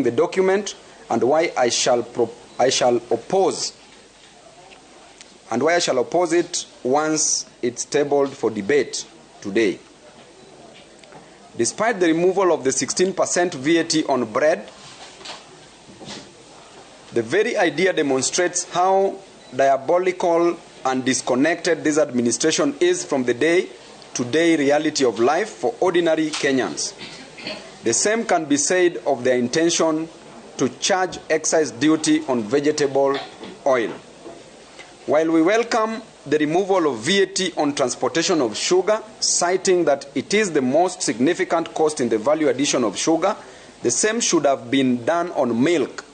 the document and why I shall oppose it once it's tabled for debate today. Despite the removal of the 16% VAT on bread, the very idea demonstrates how diabolical and disconnected this administration is from the day-to-day reality of life for ordinary Kenyans. The same can be said of their intention to charge excise duty on vegetable oil. While we welcome the removal of VAT on transportation of sugar, citing that it is the most significant cost in the value addition of sugar, the same should have been done on milk,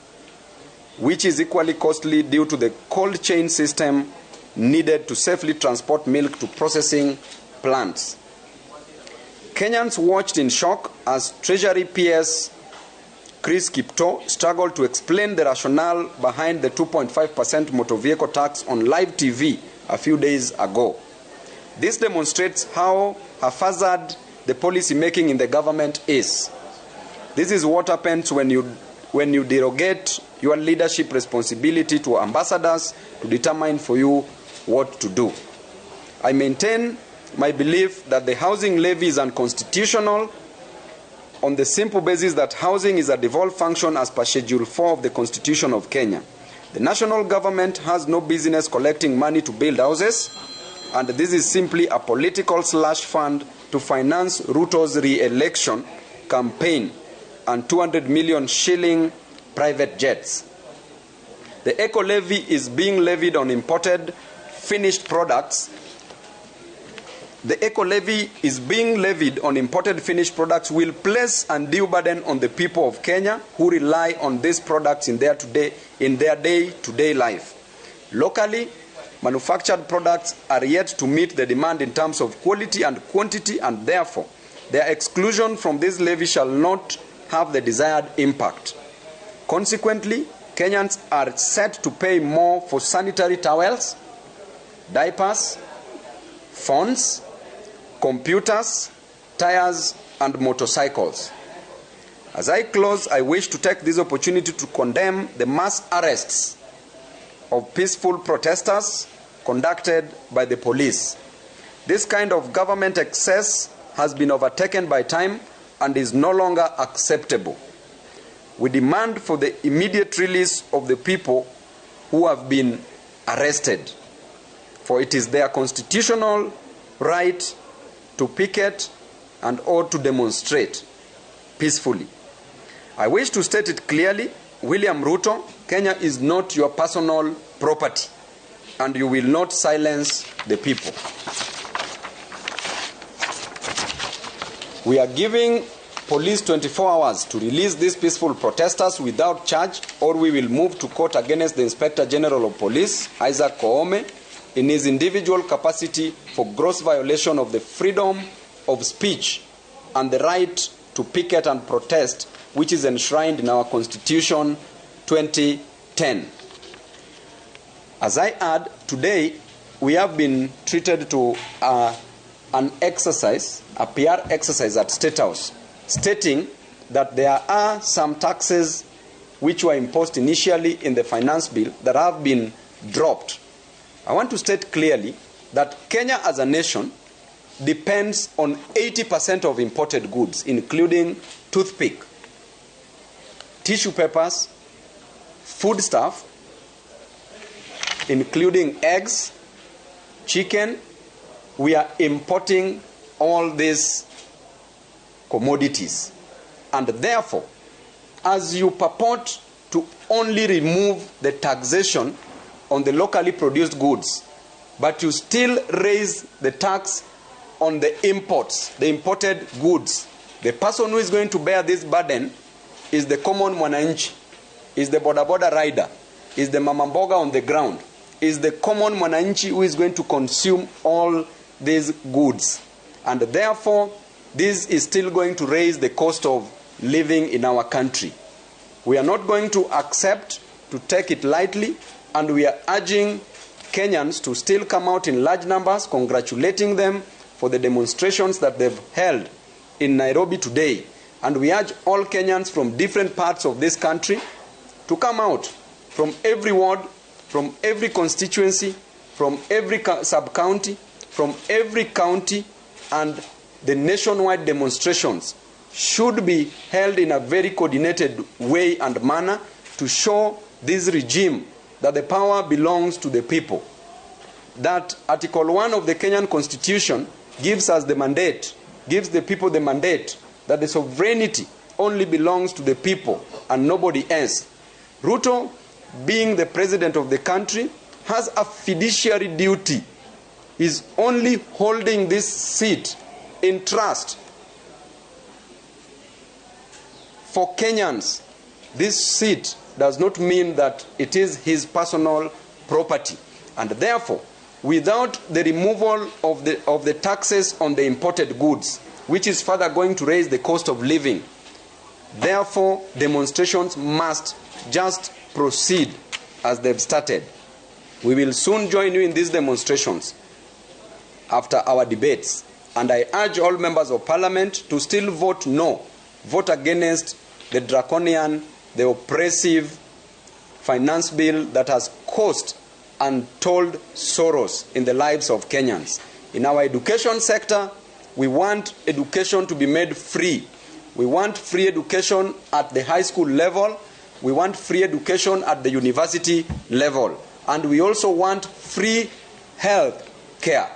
which is equally costly due to the cold chain system needed to safely transport milk to processing plants. Kenyans watched in shock as Treasury PS Chris Kipto struggled to explain the rationale behind the 2.5% motor vehicle tax on live TV a few days ago. This demonstrates how haphazard the policy making in the government is. This is what happens when you derogate your leadership responsibility to ambassadors to determine for you what to do. I maintain my belief that the housing levy is unconstitutional on the simple basis that housing is a devolved function as per Schedule 4 of the Constitution of Kenya. The national government has no business collecting money to build houses, and this is simply a political slush fund to finance Ruto's re-election campaign and 200 million shilling private jets. The eco-levy is being levied on imported finished products. The eco-levy is being levied on imported finished products will place undue burden on the people of Kenya who rely on these products in their day-to-day life. Locally, manufactured products are yet to meet the demand in terms of quality and quantity, and therefore, their exclusion from this levy shall not have the desired impact. Consequently, Kenyans are set to pay more for sanitary towels, diapers, phones, computers, tires, and motorcycles. As I close, I wish to take this opportunity to condemn the mass arrests of peaceful protesters conducted by the police. This kind of government excess has been overtaken by time and is no longer acceptable. We demand for the immediate release of the people who have been arrested, for it is their constitutional right to picket and or to demonstrate peacefully. I wish to state it clearly, William Ruto, Kenya is not your personal property, and you will not silence the people. We are giving police 24 hours to release these peaceful protesters without charge, or we will move to court against the Inspector General of Police, Isaac Koome, in his individual capacity for gross violation of the freedom of speech and the right to picket and protest, which is enshrined in our Constitution 2010. As I add, today we have been treated to an exercise, a PR exercise at State House, stating that there are some taxes which were imposed initially in the finance bill that have been dropped. I want to state clearly that Kenya as a nation depends on 80% of imported goods, including toothpick, tissue papers, foodstuff, including eggs, chicken. We are importing all these commodities. And therefore, as you purport to only remove the taxation on the locally produced goods, but you still raise the tax on the imports, the imported goods, the person who is going to bear this burden is the common mwananchi, is the boda boda rider, is the mama mboga on the ground, is the common mwananchi who is going to consume all these goods. And therefore, this is still going to raise the cost of living in our country. We are not going to accept to take it lightly, and we are urging Kenyans to still come out in large numbers, congratulating them for the demonstrations that they've held in Nairobi today, And we urge all Kenyans from different parts of this country to come out from every ward, from every constituency, from every sub-county, from every county, and the nationwide demonstrations should be held in a very coordinated way and manner to show this regime that the power belongs to the people. That Article 1 of the Kenyan Constitution gives us the mandate, gives the people the mandate that the sovereignty only belongs to the people and nobody else. Ruto, being the president of the country, has a fiduciary duty. He's only holding this seat in trust for Kenyans. This seat does not mean that it is his personal property. And therefore, without the removal of the taxes on the imported goods, which is further going to raise the cost of living, therefore, demonstrations must just proceed as they've started. We will soon join you in these demonstrations after our debates. And I urge all members of parliament to still vote no, vote against the draconian, the oppressive finance bill that has caused untold sorrows in the lives of Kenyans. In our education sector, we want education to be made free. We want free education at the high school level. We want free education at the university level. And we also want free health care.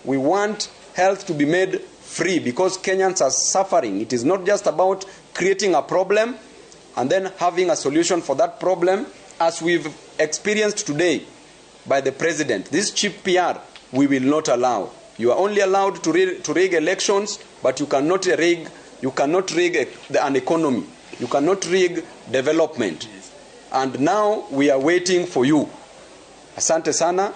We want health to be made free because Kenyans are suffering. It is not just about creating a problem and then having a solution for that problem, as we've experienced today by the president. This cheap PR we will not allow. You are only allowed to rig elections, but you cannot rig an economy. You cannot rig development. And now we are waiting for you. Asante sana.